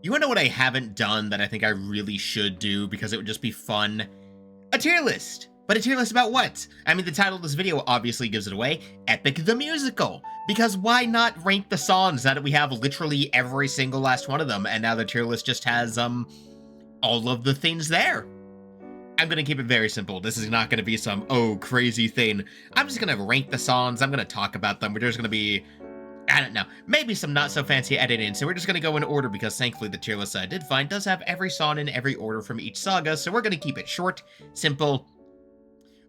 You wanna know what I haven't done that I think I really should do because it would just be fun? A tier list! But a tier list about what? I mean, the title of this video obviously gives it away. Epic the Musical! Because why not rank the songs now that we have literally every single last one of them, and now the tier list just has, all of the things there. I'm gonna keep it very simple. This is not gonna be some, oh, crazy thing. I'm just gonna rank the songs, I'm gonna talk about them, there's gonna be, I don't know, maybe some not so fancy editing, so we're just gonna go in order because thankfully the tier list I did find does have every song in every order from each saga, so we're gonna keep it short, simple.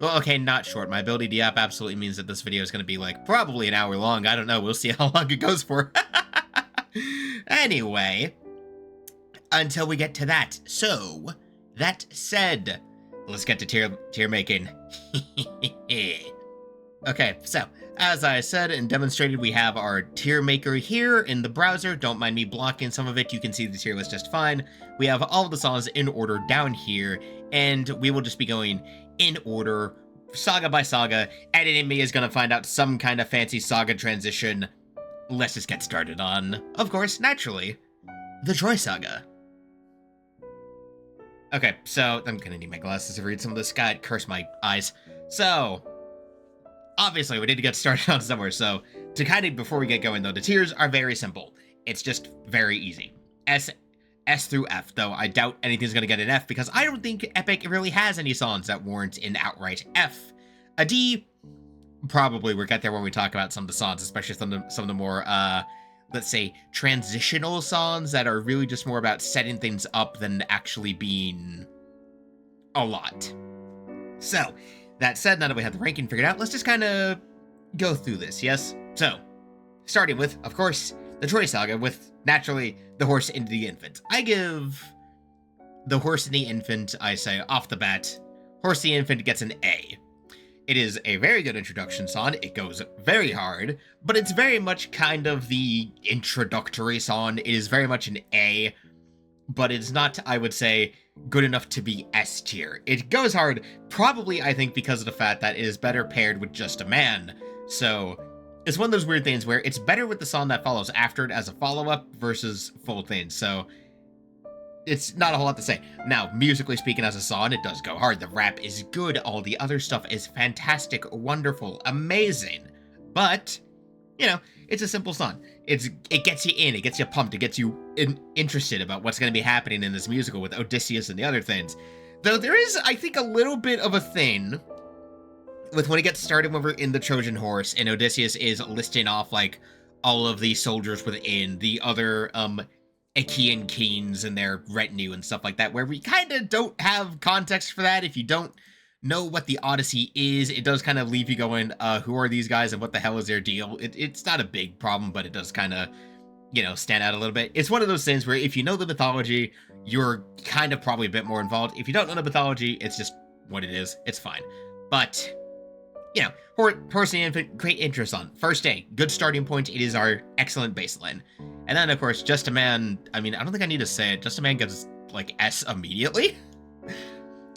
Well, okay, not short. My ability to yap absolutely means that this video is gonna be like probably an hour long. I don't know, we'll see how long it goes for. Anyway, until we get to that. So, that said, let's get to tier making. Okay, so, as I said and demonstrated, we have our tier maker here in the browser. Don't mind me blocking some of it. You can see the tier list just fine. We have all of the songs in order down here, and we will just be going in order, saga by saga. Editing me is going to find out some kind of fancy saga transition. Let's just get started on, of course, naturally, the Troy Saga. Okay, so I'm going to need my glasses to read some of this. God, curse my eyes. So, obviously, we need to get started on somewhere, so to kind of, before we get going, though, the tiers are very simple. It's just very easy. S through F, though I doubt anything's going to get an F, because I don't think Epic really has any songs that warrant an outright F. A D, probably we'll get there when we talk about some of the songs, especially some of the more, let's say, transitional songs that are really just more about setting things up than actually being a lot. So, that said, now that we have the ranking figured out, let's just kind of go through this, yes? So, starting with, of course, the Troy Saga with, naturally, the Horse into the Infant. I give the Horse and the Infant, I say, off the bat, Horse the Infant gets an A. It is a very good introduction song, it goes very hard, but it's very much kind of the introductory song. It is very much an A, but it's not, I would say, good enough to be S tier. It goes hard, probably, I think, because of the fact that it is better paired with Just a Man. So, it's one of those weird things where it's better with the song that follows after it as a follow-up versus full thing. So, it's not a whole lot to say. Now, musically speaking as a song, it does go hard. The rap is good. All the other stuff is fantastic, wonderful, amazing. But, you know, it's a simple song. It gets you in, it gets you pumped, it gets you interested about what's going to be happening in this musical with Odysseus and the other things. Though there is, I think, a little bit of a thing with when it gets started when we're in the Trojan Horse and Odysseus is listing off, like, all of the soldiers within, the other, Achaean kings and their retinue and stuff like that, where we kind of don't have context for that. If you don't know what the Odyssey is, it does kind of leave you going, who are these guys and what the hell is their deal? It's not a big problem, but it does kind of, you know, stand out a little bit. It's one of those things where if you know the mythology, you're kind of probably a bit more involved. If you don't know the mythology, it's just what it is. It's fine. But, you know, Horse and the Infant, great intro song. First day, good starting point. It is our excellent baseline. And then, of course, Just a Man, I mean, I don't think I need to say it. Just a Man gets, like, S immediately.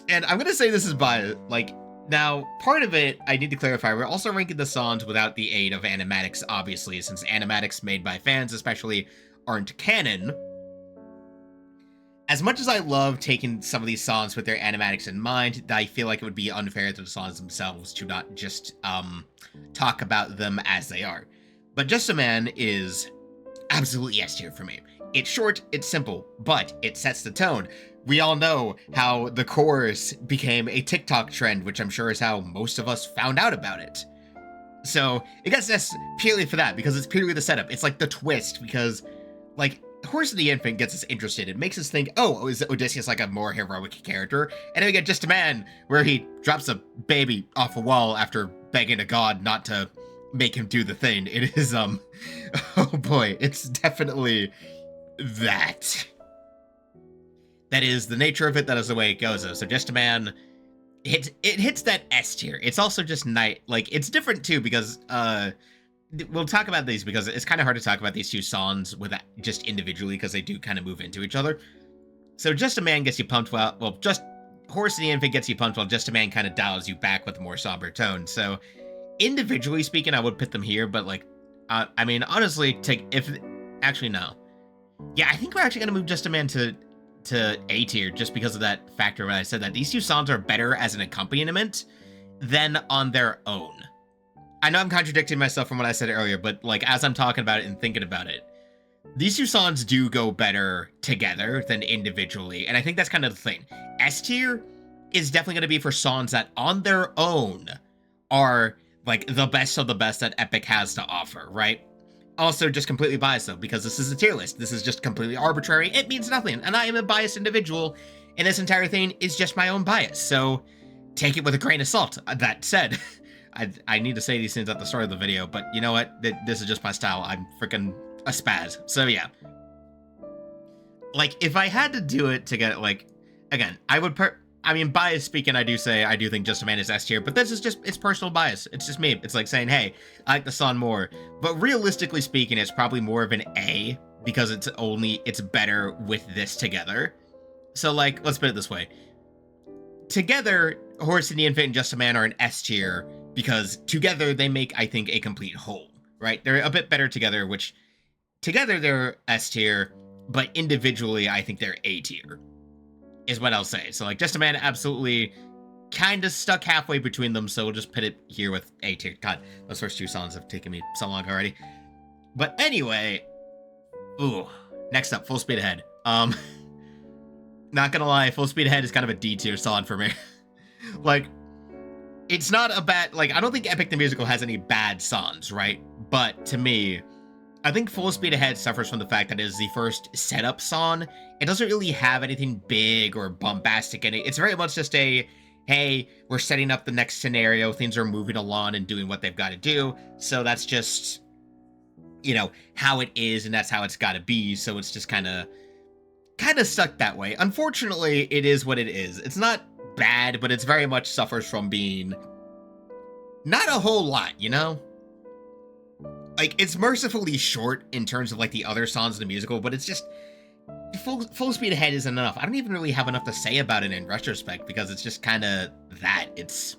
And I'm going to say this is by, like, now, part of it, I need to clarify, we're also ranking the songs without the aid of animatics, obviously, since animatics made by fans, especially, aren't canon. As much as I love taking some of these songs with their animatics in mind, I feel like it would be unfair to the songs themselves to not just, talk about them as they are. But Just a Man is absolutely S tier for me. It's short, it's simple, but it sets the tone. We all know how the chorus became a TikTok trend, which I'm sure is how most of us found out about it. So, it gets S purely for that, because it's purely the setup. It's like the twist, because, like, Horse and the Infant gets us interested. It makes us think, oh, is Odysseus like a more heroic character? And then we get Just a Man, where he drops a baby off a wall after begging a god not to make him do the thing. It is, oh boy, it's definitely that. That is the nature of it, that is the way it goes, though. So Just a Man, it hits that S tier. It's also just like, it's different, too, because, we'll talk about these, because it's kind of hard to talk about these two songs with just individually, because they do kind of move into each other. So Just a Man gets you pumped well, just Horse and the Infant gets you pumped, while Just a Man kind of dials you back with a more somber tone. So, individually speaking, I would put them here, but, like, I mean, honestly, actually, no. Yeah, I think we're actually gonna move Just a Man to A tier just because of that factor when I said that these two songs are better as an accompaniment than on their own. I know I'm contradicting myself from what I said earlier, but like as I'm talking about it and thinking about it, these two songs do go better together than individually, and I think that's kind of the thing. S tier is definitely going to be for songs that on their own are like the best of the best that Epic has to offer, right? Also, just completely biased though, because this is a tier list. This is just completely arbitrary. It means nothing, and I am a biased individual, and this entire thing is just my own bias, so take it with a grain of salt. That said, I need to say these things at the start of the video, but you know what? This is just my style. I'm freaking a spaz. So yeah. Like, if I had to do it to get, like, again, I would bias speaking, I do think Just a Man is S tier, but this is just, it's personal bias. It's just me. It's like saying, hey, I like the song more. But realistically speaking, it's probably more of an A, because it's better with this together. So, like, let's put it this way. Together, Horse and the Infant and Just a Man are an S tier, because together they make, I think, a complete whole, right? They're a bit better together, which together they're S tier, but individually I think they're A tier, is what I'll say. So like Just a Man absolutely kind of stuck halfway between them, so we'll just put it here with A tier. God, those first two songs have taken me so long already. But anyway, next up, Full Speed Ahead. Not gonna lie, Full Speed Ahead is kind of a D tier song for me. Like, it's not a bad, like, I don't think Epic the Musical has any bad songs, right? But to me, I think Full Speed Ahead suffers from the fact that it is the first setup song. It doesn't really have anything big or bombastic in it. It's very much just a, hey, we're setting up the next scenario, things are moving along and doing what they've got to do. So that's just, you know, how it is, and that's how it's got to be. So it's just kind of stuck that way. Unfortunately, it is what it is. It's not bad, but it's very much suffers from being not a whole lot, you know? Like, it's mercifully short in terms of, like, the other songs in the musical, but it's just, Full Speed Ahead isn't enough. I don't even really have enough to say about it in retrospect, because it's just kind of that. It's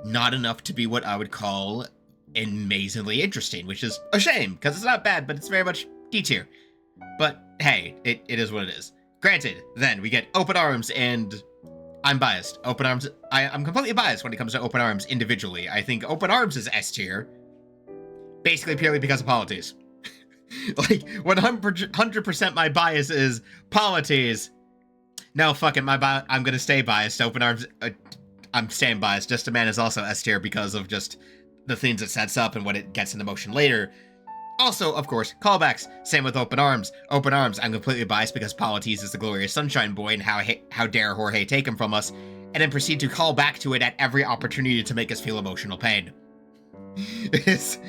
not enough to be what I would call amazingly interesting, which is a shame, because it's not bad, but it's very much D tier. But, hey, it is what it is. Granted, then, we get Open Arms, and I'm biased. Open Arms, I'm completely biased when it comes to Open Arms individually. I think Open Arms is S tier, basically purely because of Polities. Like, 100% my bias is Polities. No, fuck it, I'm gonna stay biased. Open Arms, I'm staying biased. Just a Man is also S tier because of just the things it sets up and what it gets into motion later. Also, of course, callbacks. Same with Open Arms. Open Arms, I'm completely biased because Polities is the glorious Sunshine Boy, and how dare Jorge take him from us, and then proceed to call back to it at every opportunity to make us feel emotional pain. It's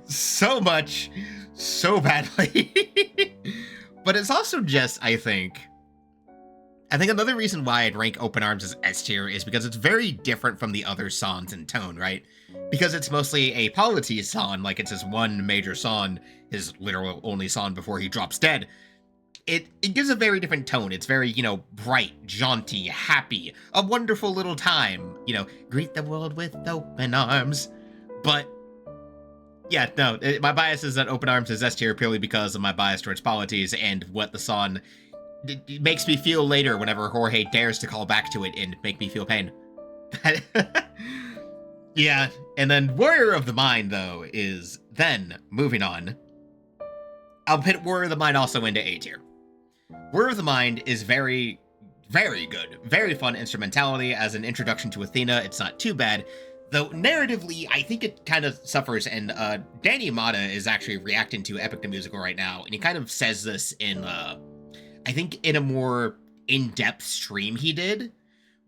so much, so badly. But it's also just, I think another reason why I'd rank Open Arms as S tier is because it's very different from the other songs in tone, right? Because it's mostly a Polities song, like it's his one major song, his literal only song before he drops dead. It gives a very different tone. It's very, you know, bright, jaunty, happy, a wonderful little time, you know, greet the world with open arms. But yeah, no, my bias is that Open Arms is S tier purely because of my bias towards Polities and what the song it makes me feel later whenever Jorge dares to call back to it and make me feel pain. Yeah, and then Warrior of the Mind, though, is then, moving on, I'll put Warrior of the Mind also into A tier. Warrior of the Mind is very, very good. Very fun instrumentality. As an introduction to Athena, it's not too bad. Though, narratively, I think it kind of suffers, and Danny Mata is actually reacting to Epic the Musical right now, and he kind of says this in, I think in a more in-depth stream he did,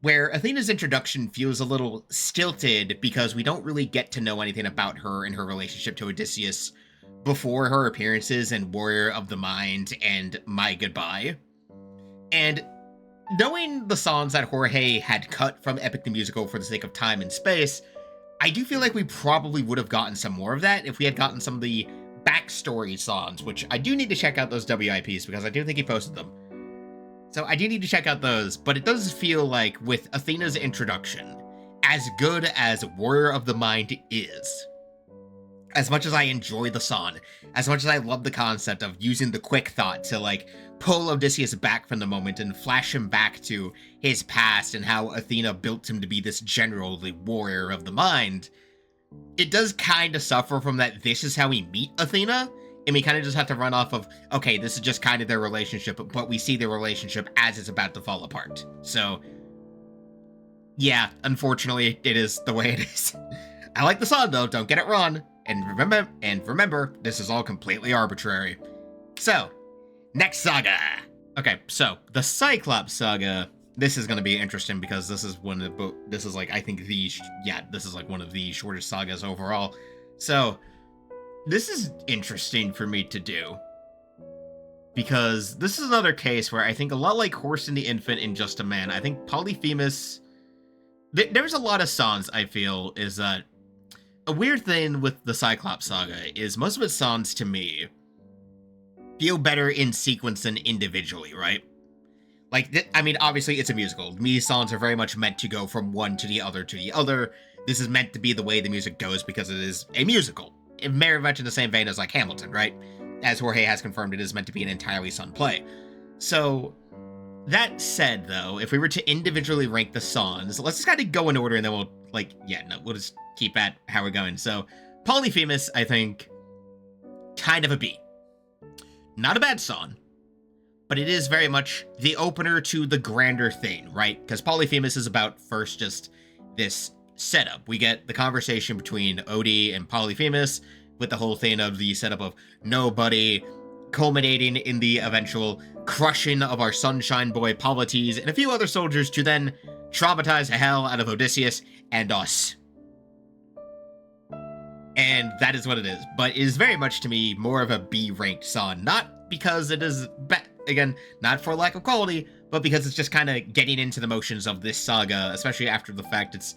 where Athena's introduction feels a little stilted because we don't really get to know anything about her and her relationship to Odysseus before her appearances in Warrior of the Mind and My Goodbye. And knowing the songs that Jorge had cut from Epic the Musical for the sake of time and space, I do feel like we probably would have gotten some more of that if we had gotten some of the backstory songs, which I do need to check out those WIPs because I do think he posted them. So I do need to check out those, but it does feel like with Athena's introduction, as good as Warrior of the Mind is, as much as I enjoy the song, as much as I love the concept of using the quick thought to like pull Odysseus back from the moment and flash him back to his past and how Athena built him to be this general, the warrior of the mind, it does kind of suffer from that this is how we meet Athena, and we kind of just have to run off of, okay, this is just kind of their relationship, but we see their relationship as it's about to fall apart. So, yeah, unfortunately, it is the way it is. I like the song, though, don't get it wrong. And remember, this is all completely arbitrary. So, next saga. Okay, so the Cyclops saga. This is going to be interesting because this is one of this is like I think this is like one of the shortest sagas overall. So, this is interesting for me to do because this is another case where I think a lot like Horse and the Infant and Just a Man. I think Polyphemus. There's a lot of songs I feel is that. A weird thing with the Cyclops saga is most of its songs, to me, feel better in sequence than individually, right? Like, I mean, obviously it's a musical. These songs are very much meant to go from one to the other to the other. This is meant to be the way the music goes because it is a musical. Very much in the same vein as like Hamilton, right? As Jorge has confirmed, it is meant to be an entirely sung play. So, that said, though, if we were to individually rank the songs, let's just kind of go in order and then we'll, we'll just keep at how we're going. So, Polyphemus, I think, kind of a B. Not a bad song, but it is very much the opener to the grander thing, right? Because Polyphemus is about first just this setup. We get the conversation between Odie and Polyphemus with the whole thing of the setup of nobody, culminating in the eventual crushing of our sunshine boy Polites and a few other soldiers to then traumatize the hell out of Odysseus and us. And that is what it is. But it is very much, to me, more of a B-ranked song. Not because it is, again, not for lack of quality, but because it's just kind of getting into the motions of this saga, especially after the fact it's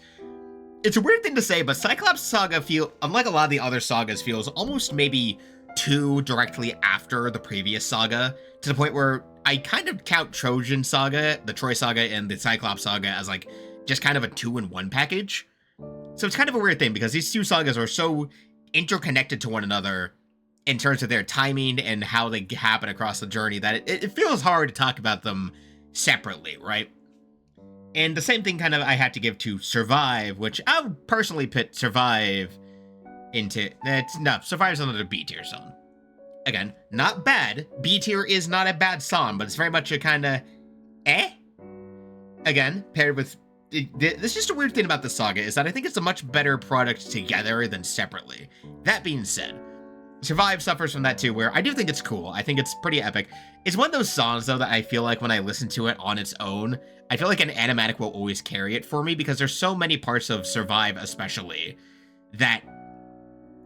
a weird thing to say, but Cyclops saga unlike a lot of the other sagas, feels almost maybe too directly after the previous saga, to the point where I kind of count Trojan saga, the Troy saga, and the Cyclops saga as like just kind of a 2-in-1 package. So it's kind of a weird thing because these two sagas are so interconnected to one another in terms of their timing and how they happen across the journey that it feels hard to talk about them separately, right? And the same thing kind of I had to give to Survive, which I would personally put Survive into... Survive's another B tier song. Again, not bad. B tier is not a bad song, but it's very much a kind of Again, paired with... This is just a weird thing about the saga, is that I think it's a much better product together than separately. That being said, Survive suffers from that too, where I do think it's cool. I think it's pretty epic. It's one of those songs, though, that I feel like when I listen to it on its own, I feel like an animatic will always carry it for me, because there's so many parts of Survive, especially, that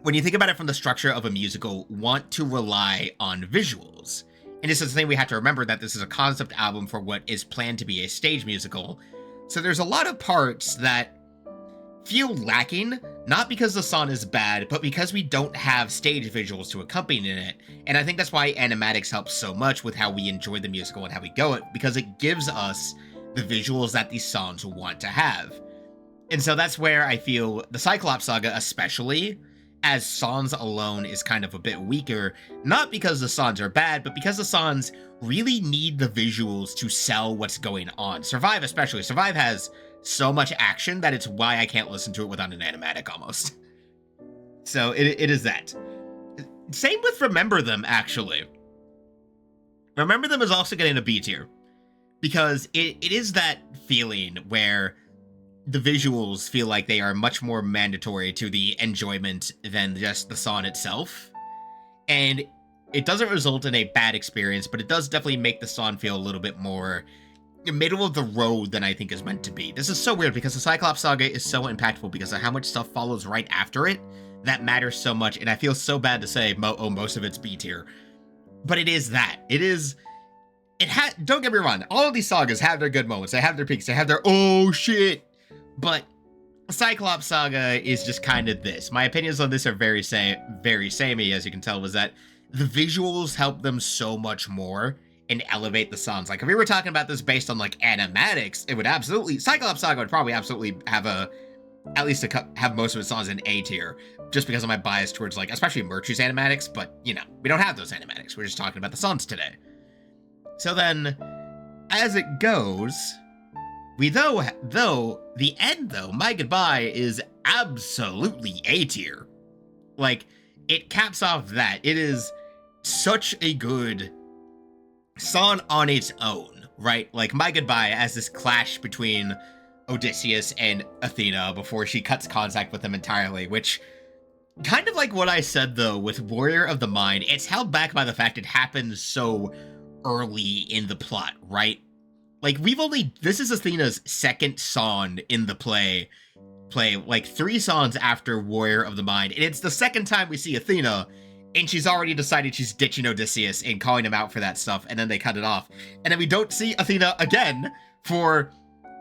when you think about it from the structure of a musical, want to rely on visuals. And this is the thing we have to remember, that this is a concept album for what is planned to be a stage musical. So there's a lot of parts that feel lacking, not because the song is bad, but because we don't have stage visuals to accompany it. And I think that's why animatics helps so much with how we enjoy the musical and how we go it, because it gives us the visuals that these songs want to have. And so that's where I feel the Cyclops saga, especially as songs alone, is kind of a bit weaker, not because the songs are bad, but because the songs really need the visuals to sell what's going on. Survive especially. Survive has so much action that it's why I can't listen to it without an animatic almost. So it is that. Same with Remember Them, actually. Remember Them is also getting a B tier, because it is that feeling where the visuals feel like they are much more mandatory to the enjoyment than just the song itself. And it doesn't result in a bad experience, but it does definitely make the song feel a little bit more middle of the road than I think is meant to be. This is so weird because the Cyclops saga is so impactful because of how much stuff follows right after it that matters so much. And I feel so bad to say, most of it's B tier, but it is that. Don't get me wrong. All of these sagas have their good moments. They have their peaks. They have their, oh shit. But Cyclops saga is just kind of this. My opinions on this are very samey, as you can tell, was that the visuals help them so much more and elevate the songs. Like, if we were talking about this based on, like, animatics, it would absolutely... Cyclops saga would probably absolutely have a at least to have most of his songs in A tier, just because of my bias towards, like, especially Murtry's animatics, but, you know, we don't have those animatics. We're just talking about the songs today. So then, as it goes, the end, though, My Goodbye is absolutely A tier. Like, it caps off that. It is such a good song on its own, right? Like, My Goodbye as this clash between Odysseus and Athena before she cuts contact with him entirely, which, kind of like what I said, though, with Warrior of the Mind, it's held back by the fact it happens so early in the plot, right? Like, this is Athena's second song in the play, like 3 songs after Warrior of the Mind, and it's the second time we see Athena, and she's already decided she's ditching Odysseus and calling him out for that stuff, and then they cut it off. And then we don't see Athena again for,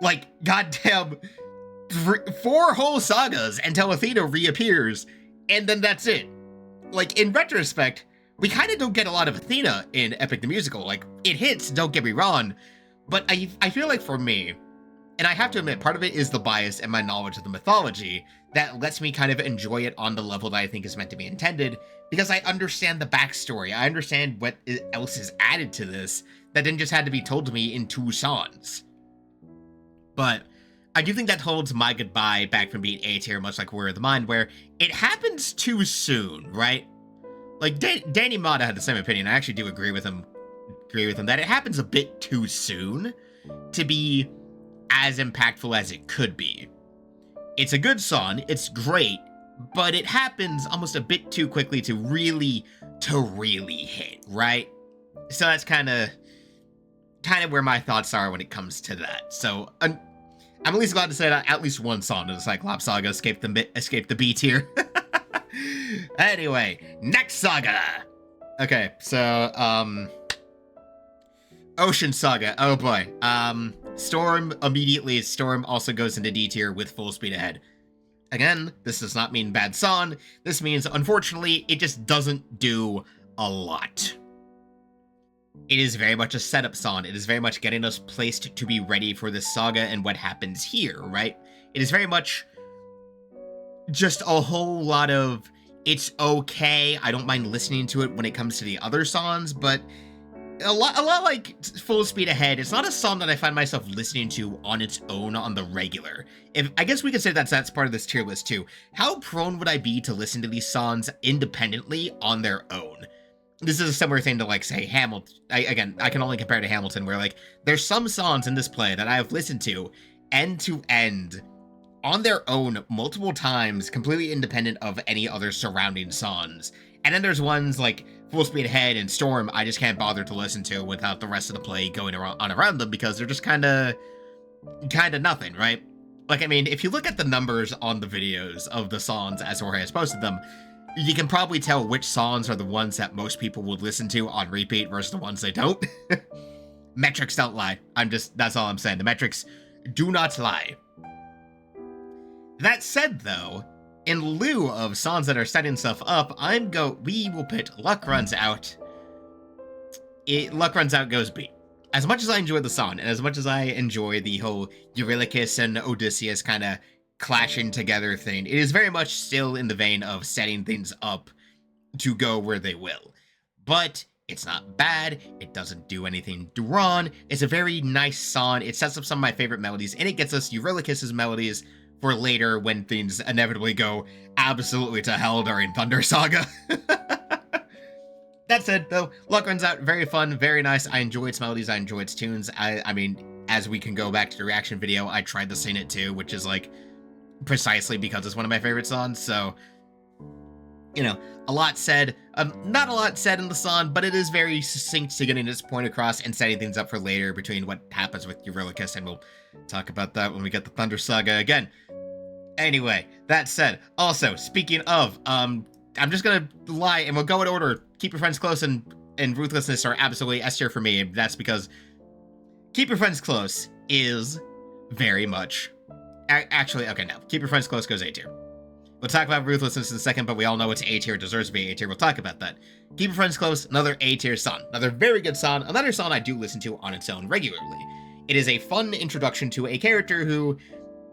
like, goddamn 4 whole sagas until Athena reappears, and then that's it. Like, in retrospect, we kind of don't get a lot of Athena in Epic the Musical. Like, it hits, don't get me wrong, but I feel like for me, and I have to admit, part of it is the bias and my knowledge of the mythology that lets me kind of enjoy it on the level that I think is meant to be intended, because I understand the backstory. I understand what else is added to this that didn't just had to be told to me in 2 songs. But I do think that holds My Goodbye back from being A tier, much like Warrior of the Mind, where it happens too soon, right? Like, Danny Mata had the same opinion. I actually do agree with him that it happens a bit too soon to be as impactful as it could be. It's a good song, it's great, but it happens almost a bit too quickly to really hit, right? So that's kind of where my thoughts are when it comes to that. So I'm at least glad to say that at least one song of the Cyclops Saga escaped the B tier. Anyway, next saga. Okay, so Ocean Saga. Oh boy. Storm also goes into D tier with Full Speed Ahead. Again, this does not mean bad song. This means, unfortunately, it just doesn't do a lot. It is very much a setup song. It is very much getting us placed to be ready for this saga and what happens here, right? It is very much just a whole lot of, it's okay, I don't mind listening to it when it comes to the other songs, but a lot like Full Speed Ahead, it's not a song that I find myself listening to on its own on the regular. I guess we could say that's part of this tier list too. How prone would I be to listen to these songs independently on their own? This is a similar thing to, like, say, Hamilton. I can only compare to Hamilton, where, like, there's some songs in this play that I have listened to end to end on their own multiple times, completely independent of any other surrounding songs. And then there's ones like Full Speed Ahead and Storm I just can't bother to listen to without the rest of the play going around them, because they're just kind of nothing, right? Like, I mean, if you look at the numbers on the videos of the songs as Jorge has posted them, you can probably tell which songs are the ones that most people would listen to on repeat versus the ones they don't. Metrics don't lie. That's all I'm saying. The metrics do not lie. That said, though, in lieu of songs that are setting stuff up, we will put Luck Runs Out. Luck Runs Out goes B. As much as I enjoy the song, and as much as I enjoy the whole Eurylochus and Odysseus kind of clashing together thing, it is very much still in the vein of setting things up to go where they will. But it's not bad, it doesn't do anything wrong, it's a very nice song, it sets up some of my favorite melodies, and it gets us Eurylochus's melodies for later when things inevitably go absolutely to hell during Thunder Saga. That said, though, Luck Runs Out, very fun, very nice. I enjoy its melodies, I enjoy its tunes. I mean, as we can go back to the reaction video, I tried to sing it too, which is, like, precisely because it's one of my favorite songs, so, you know, a lot said. Not a lot said in the song, but it is very succinct to getting this point across and setting things up for later between what happens with Eurylochus, and we'll talk about that when we get the Thunder Saga again. Anyway, that said, also, speaking of, I'm just gonna lie, and we'll go in order. Keep Your Friends Close and Ruthlessness are absolutely S tier for me, and that's because Keep Your Friends Close is very much... Actually, okay, no. Keep Your Friends Close goes A tier. We'll talk about Ruthlessness in a second, but we all know it's A tier, deserves to be A tier. We'll talk about that. Keep Your Friends Close, another A tier song. Another very good song. Another song I do listen to on its own regularly. It is a fun introduction to a character who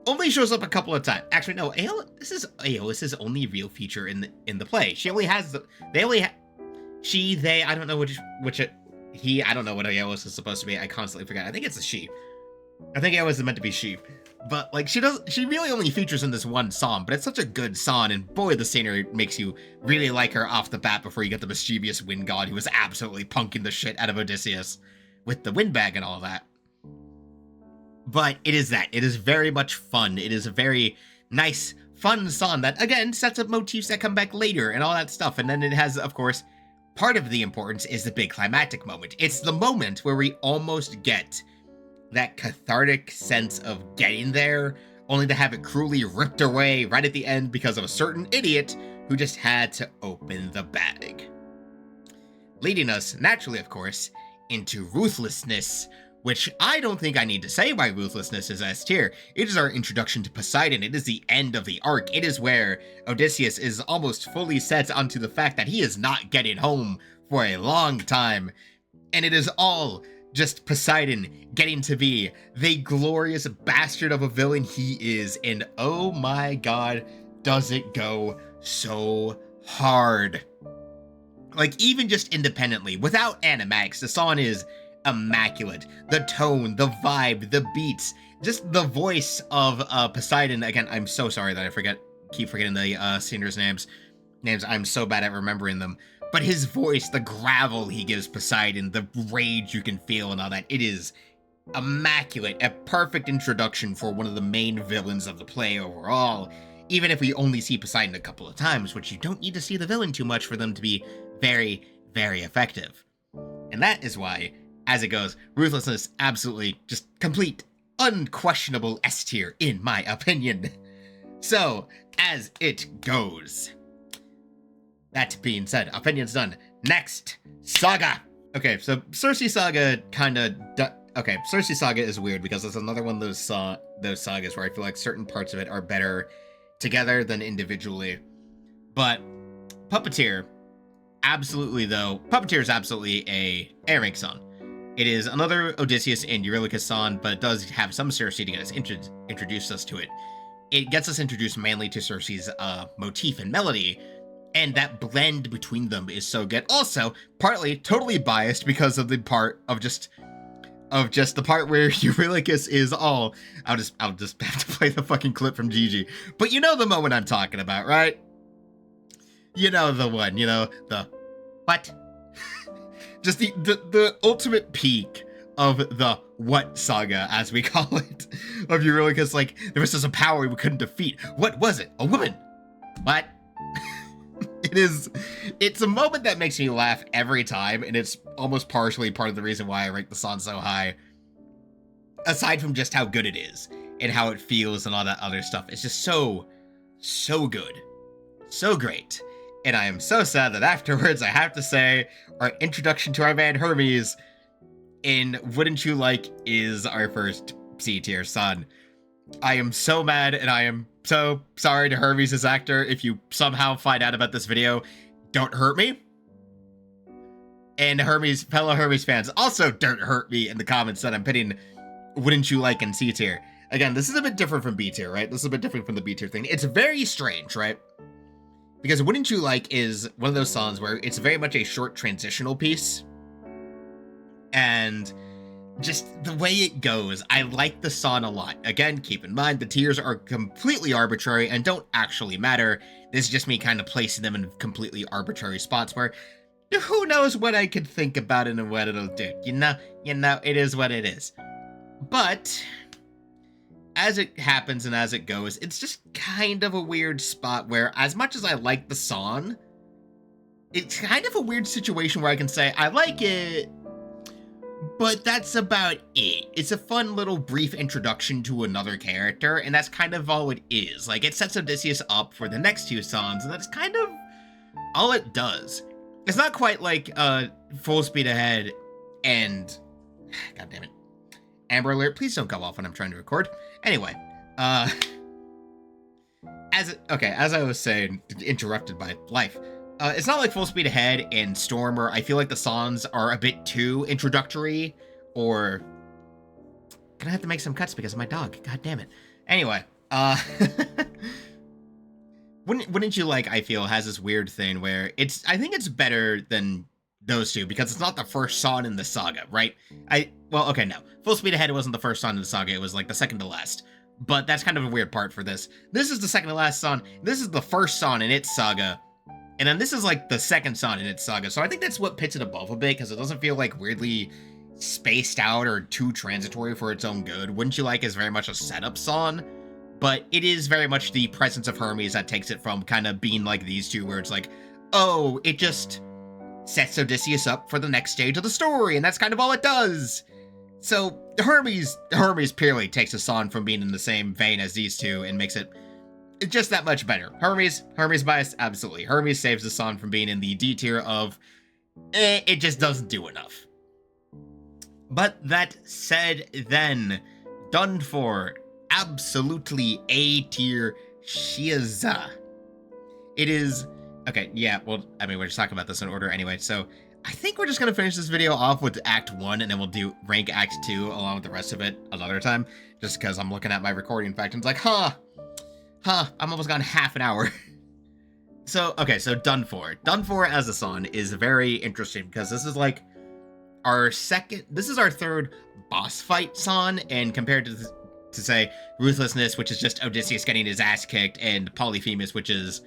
only shows up a couple of times. Actually, no, Aeolis's only real feature in the play. She only has they, I don't know I don't know what Aeolus is supposed to be. I constantly forget. I think it's a she. I think Aeolus is meant to be she. But, like, she really only features in this one song, but it's such a good song, and boy, the scenery makes you really like her off the bat before you get the mischievous wind god who was absolutely punking the shit out of Odysseus with the wind bag and all that. But it is that. It is very much fun. It is a very nice, fun song that, again, sets up motifs that come back later and all that stuff. And then it has, of course, part of the importance is the big climactic moment. It's the moment where we almost get that cathartic sense of getting there, only to have it cruelly ripped away right at the end because of a certain idiot who just had to open the bag. Leading us, naturally of course, into ruthlessness, which I don't think I need to say why ruthlessness is S tier. It is our introduction to Poseidon. It is the end of the arc. It is where Odysseus is almost fully set onto the fact that he is not getting home for a long time. And it is all just Poseidon getting to be the glorious bastard of a villain he is. And oh my god, does it go so hard. Like, even just independently, without animatics, the song is immaculate. The tone, the vibe, the beats, just the voice of Poseidon. Again, I'm so sorry that I keep forgetting the singers' names. I'm so bad at remembering them. But his voice, the gravel he gives Poseidon, the rage you can feel and all that, it is immaculate. A perfect introduction for one of the main villains of the play overall. Even if we only see Poseidon a couple of times, which you don't need to see the villain too much for them to be very, very effective. And that is why, as it goes, ruthlessness absolutely just complete, unquestionable S tier, in my opinion. So, as it goes. That being said, opinions done. Next, Saga. Okay, so Circe Saga Circe Saga is weird because it's another one of those sagas where I feel like certain parts of it are better together than individually. But Puppeteer, Puppeteer is absolutely a A-rank song. It is another Odysseus and Eurylochus song, but it does have some Circe to get us introduce us to it. It gets us introduced mainly to Circe's motif and melody, and that blend between them is so good. Also, partly totally biased because of the part of just the part where Eurylochus is all. I'll just have to play the fucking clip from Gigi. But you know the moment I'm talking about, right? You know the one. You know the what? Just the ultimate peak of the what saga, as we call it, of Eurylochus. Like, there was just a power we couldn't defeat. What was it? A woman? What? It's a moment that makes me laugh every time, and it's almost partially part of the reason why I rank the song so high. Aside from just how good it is, and how it feels and all that other stuff. It's just so good. So great. And I am so sad that afterwards I have to say our introduction to our man Hermes in Wouldn't You Like is our first C tier son. I am so mad, and I am so sorry to Hermes' actor. If you somehow find out about this video, don't hurt me. And fellow Hermes fans, also don't hurt me in the comments that I'm putting Wouldn't You Like in C tier. Again, this is a bit different from B tier, right? This is a bit different from the B tier thing. It's very strange, right? Because Wouldn't You Like is one of those songs where it's very much a short transitional piece. And just the way it goes, I like the song a lot. Again, keep in mind, the tiers are completely arbitrary and don't actually matter. This is just me kind of placing them in completely arbitrary spots where who knows what I could think about it and what it'll do. You know, it is what it is. But as it happens and as it goes, it's just kind of a weird spot where, as much as I like the song, it's kind of a weird situation where I can say, I like it, but that's about it. It's a fun little brief introduction to another character, and that's kind of all it is. Like, it sets Odysseus up for the next two songs, and that's kind of all it does. It's not quite like Full Speed Ahead and... God damn it. Amber Alert, please don't go off when I'm trying to record. Anyway, as I was saying, interrupted by life. It's not like Full Speed Ahead and Stormer. I feel like the songs are a bit too introductory, or... Gonna have to make some cuts because of my dog. God damn it. Anyway, Uh, wouldn't you like, I feel, has this weird thing where I think it's better than those two because it's not the first song in the saga, right? Well, okay, no. Full Speed Ahead wasn't the first song in the saga, it was like the second to last. But that's kind of a weird part for this. This is the second to last song, this is the first song in its saga, and then this is like the second song in its saga. So I think that's what pits it above a bit, because it doesn't feel like weirdly spaced out or too transitory for its own good. Wouldn't You Like is very much a setup song, but it is very much the presence of Hermes that takes it from kind of being like these two, where it's like, oh, it just sets Odysseus up for the next stage of the story, and that's kind of all it does. So Hermes purely takes a song from being in the same vein as these two and makes it just that much better. Hermes bias, absolutely. Hermes saves the song from being in the D tier of, it just doesn't do enough. But that said, then, done for, absolutely A tier Shiza. It is, okay, yeah, well, I mean, we're just talking about this in order anyway, so I think we're just going to finish this video off with Act 1, and then we'll do rank Act 2 along with the rest of it another time, just because I'm looking at my recording fact, and it's like, I'm almost gone half an hour. So, okay, so Done For. Done For as a song is very interesting, because this is like this is our third boss fight song, and compared to say, Ruthlessness, which is just Odysseus getting his ass kicked, and Polyphemus, which is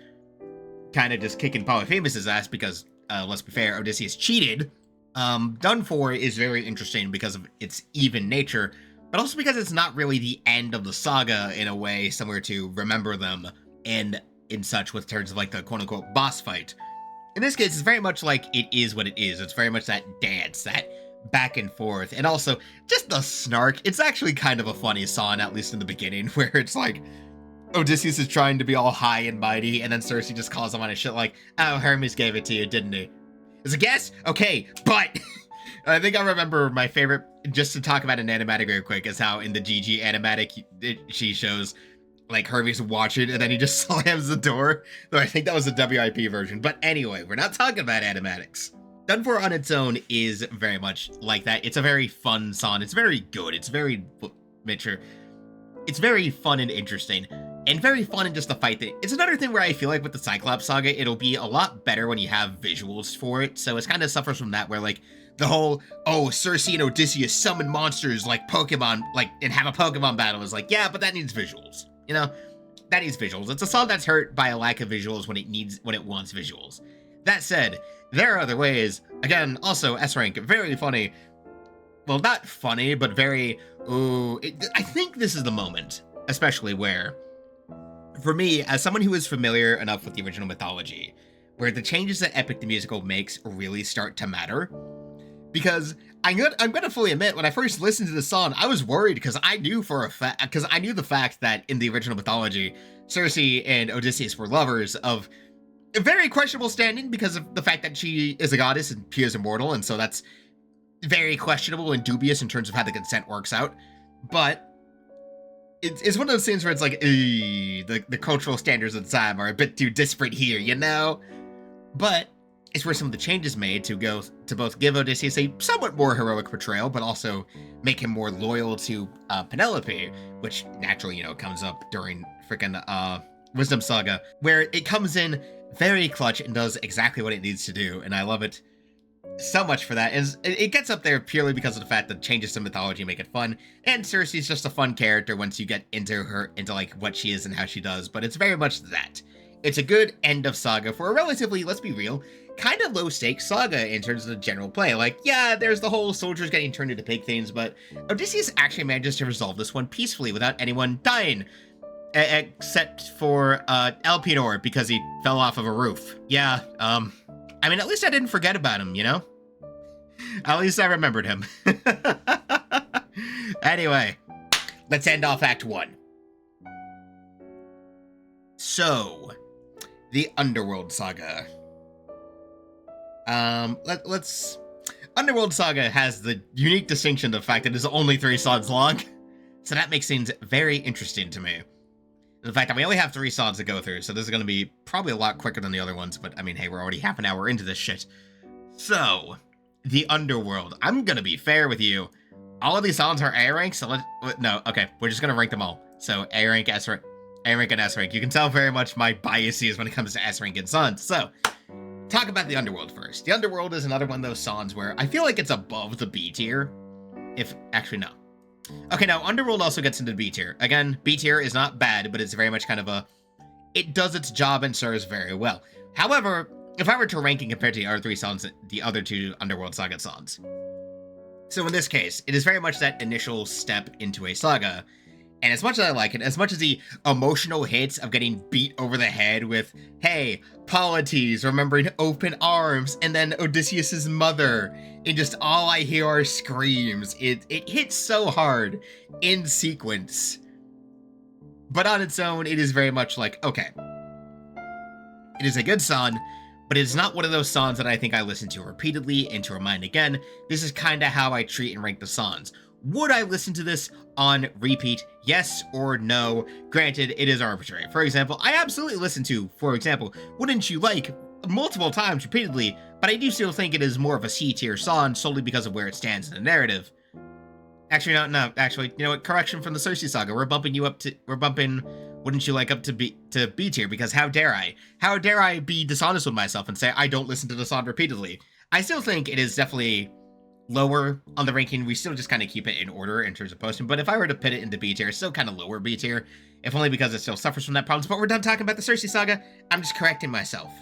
kind of just kicking Polyphemus' ass because, let's be fair, Odysseus cheated. Done For is very interesting because of its even nature, but also because it's not really the end of the saga in a way similar to Remember Them and in such with terms of like the quote-unquote boss fight. In this case, it's very much like it is what it is. It's very much that dance, that back and forth, and also just the snark. It's actually kind of a funny song, at least in the beginning, where it's like Odysseus is trying to be all high and mighty, and then Circe just calls him on his shit like, oh, Hermes gave it to you, didn't he? As a guess? Okay, but I think I remember my favorite, just to talk about an animatic real quick, is how in the GG animatic she shows like Hermes watching, and then he just slams the door. Though I think that was the WIP version. But anyway, we're not talking about animatics. Done For on its own is very much like that. It's a very fun song. It's very good. It's very mature. It's very fun and interesting, and very fun in just the fight thing. It's another thing where I feel like with the Cyclops saga, it'll be a lot better when you have visuals for it. So it kind of suffers from that, where like the whole, oh, Circe and Odysseus summon monsters like Pokemon, like, and have a Pokemon battle is like, yeah, but that needs visuals. You know, that needs visuals. It's a song that's hurt by a lack of visuals when it wants visuals. That said, there are other ways. Again, also S rank, very funny. Well, not funny, but very, I think this is the moment, especially where, for me, as someone who is familiar enough with the original mythology, where the changes that Epic the Musical makes really start to matter. Because I'm gonna fully admit, when I first listened to the song, I was worried because I knew the fact that in the original mythology, Circe and Odysseus were lovers of a very questionable standing because of the fact that she is a goddess and she is immortal, and so that's very questionable and dubious in terms of how the consent works out. But it's one of those things where it's like, the cultural standards of the time are a bit too disparate here, you know? But it's where some of the changes made to both give Odysseus a somewhat more heroic portrayal, but also make him more loyal to Penelope, which naturally, you know, comes up during freaking Wisdom Saga, where it comes in very clutch and does exactly what it needs to do, and I love it so much for that. And it gets up there purely because of the fact that changes to mythology make it fun, and Circe's just a fun character once you get into like what she is and how she does, but it's very much that. It's a good end of saga for a relatively, let's be real, kind of low-stakes saga in terms of the general play. Like, yeah, there's the whole soldiers getting turned into pig things, but Odysseus actually manages to resolve this one peacefully without anyone dying. Except for Elpenor, because he fell off of a roof. Yeah, I mean, at least I didn't forget about him, you know? At least I remembered him. Anyway, let's end off Act 1. So, the Underworld Saga. Underworld Saga has the unique distinction of the fact that it's only 3 songs long, so that makes things very interesting to me. The fact that we only have 3 songs to go through, so this is going to be probably a lot quicker than the other ones, but I mean, hey, we're already half an hour into this shit. So, the Underworld. I'm going to be fair with you. All of these songs are A rank, so no, okay, we're just going to rank them all. So, A rank, S rank. A rank and S rank. You can tell very much my biases when it comes to S rank and Sans. So, talk about the Underworld first. The Underworld is another one of those Sans where I feel like it's above the B tier. Actually, no. Okay, now, Underworld also gets into B tier. Again, B tier is not bad, but it's very much kind of it does its job and serves very well. However, if I were to rank it compared to the other three Sans, the other two Underworld Saga Sans. So in this case, it is very much that initial step into a saga. And as much as I like it, as much as the emotional hits of getting beat over the head with, hey, Polites remembering open arms, and then Odysseus's mother, and just all I hear are screams, it hits so hard in sequence. But on its own, it is very much like, okay, it is a good song, but it's not one of those songs that I think I listen to repeatedly and to remind again. This is kind of how I treat and rank the songs. Would I listen to this on repeat? Yes or no? Granted, it is arbitrary. For example, I absolutely listen to, for example, Wouldn't You Like multiple times repeatedly, but I do still think it is more of a C tier song solely because of where it stands in the narrative. Actually, actually, you know what? Correction from the Cersei saga. We're bumping Wouldn't You Like up to B tier, because how dare I? How dare I be dishonest with myself and say I don't listen to the song repeatedly? I still think it is definitely lower on the ranking. We still just kind of keep it in order in terms of posting, but if I were to put it into B tier, it's still kind of lower B tier, if only because it still suffers from that problems. But we're done talking about the Cersei saga. I'm just correcting myself.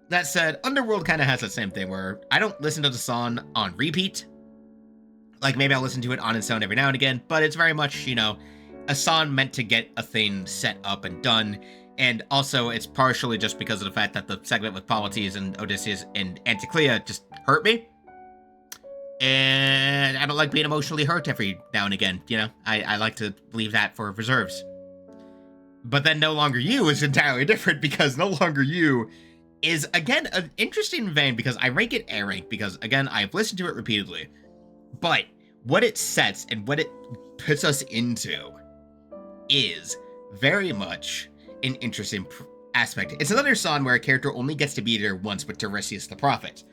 That said, Underworld kind of has that same thing where I don't listen to the song on repeat. Like, maybe I'll listen to it on its own every now and again, but it's very much, you know, a song meant to get a thing set up and done. And also, it's partially just because of the fact that the segment with Polites and Odysseus and Anticlea just hurt me. And I don't like being emotionally hurt every now and again, you know? I like to leave that for reserves. But then No Longer You is entirely different, because No Longer You is, again, an interesting vein, because I rank it A rank, because, again, I've listened to it repeatedly. But what it sets and what it puts us into is very much an interesting aspect. It's another song where a character only gets to be there once with Tiresias the Prophet.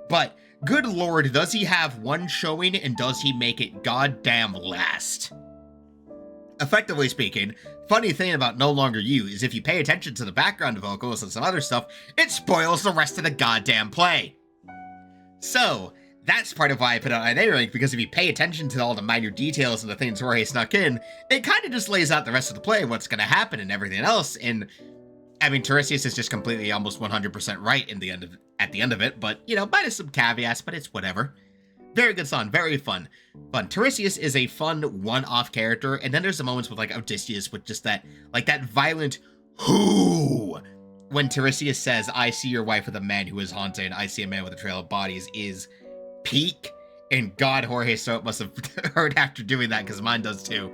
But, good lord, does he have one showing, and does he make it goddamn last? Effectively speaking, funny thing about No Longer You is if you pay attention to the background vocals and some other stuff, it spoils the rest of the goddamn play. So, that's part of why I put it on A rank, because if you pay attention to all the minor details and the things where he snuck in, it kind of just lays out the rest of the play, what's going to happen and everything else. And I mean, Tiresias is just completely almost 100% right at the end of it, but, you know, minus some caveats, but it's whatever. Very good song, very fun. Tiresias is a fun one-off character, and then there's the moments with, like, Odysseus with just that, like, that violent whoo! When Tiresias says, I see your wife with a man who is haunted, I see a man with a trail of bodies, is peak. And God, Jorge Strout must have heard after doing that, because mine does too.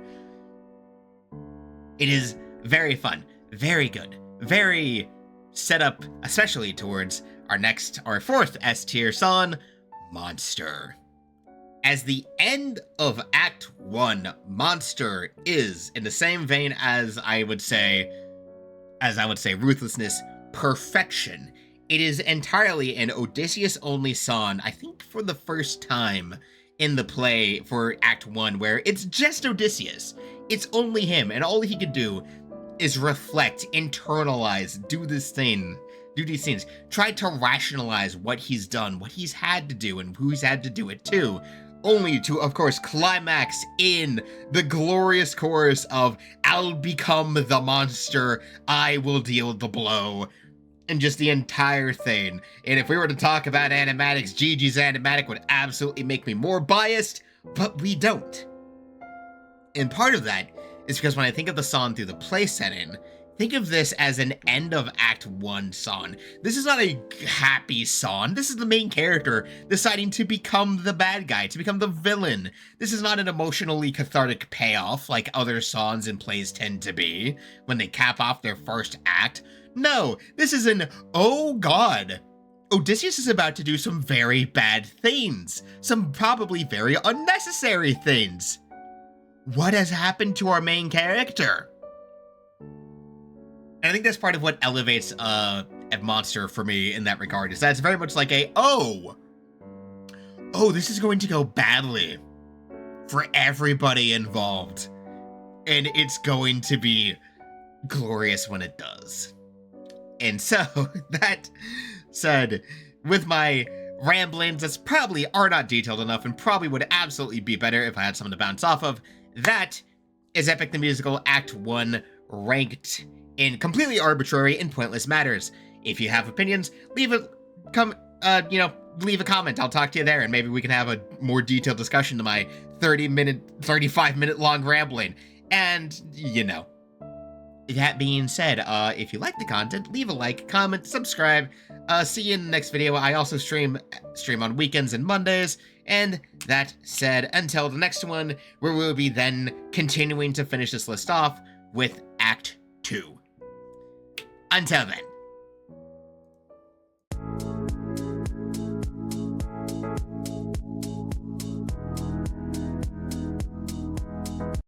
It is very fun, very good, very set up, especially towards our fourth S tier song, Monster. As the end of Act 1, Monster is, in the same vein as I would say Ruthlessness, perfection. It is entirely an Odysseus-only song, I think for the first time in the play for Act 1, where it's just Odysseus. It's only him, and all he can do is reflect, internalize, do these things, try to rationalize what he's done, what he's had to do, and who he's had to do it to, only to, of course, climax in the glorious chorus of, I'll become the monster, I will deal the blow. And just the entire thing. And if we were to talk about animatics, Gigi's animatic would absolutely make me more biased, but we don't. And part of that is because when I think of the song through the play setting, think of this as an end of Act 1 song. This is not a happy song. This is the main character deciding to become the bad guy, to become the villain. This is not an emotionally cathartic payoff like other songs and plays tend to be when they cap off their first act. No, this is an, oh god, Odysseus is about to do some very bad things. Some probably very unnecessary things. What has happened to our main character? And I think that's part of what elevates a Monster for me in that regard, is that it's very much like a, oh, this is going to go badly for everybody involved. And it's going to be glorious when it does. And so, that said, with my ramblings that probably are not detailed enough and probably would absolutely be better if I had someone to bounce off of, that is Epic the Musical Act 1 ranked in completely arbitrary and pointless matters. If you have opinions, leave a comment. I'll talk to you there, and maybe we can have a more detailed discussion to my 35-minute long rambling. And, that being said, if you like the content, leave a like, comment, subscribe. See you in the next video. I also stream on weekends and Mondays. And that said, until the next one, where we'll be then continuing to finish this list off with Act 2. Until then.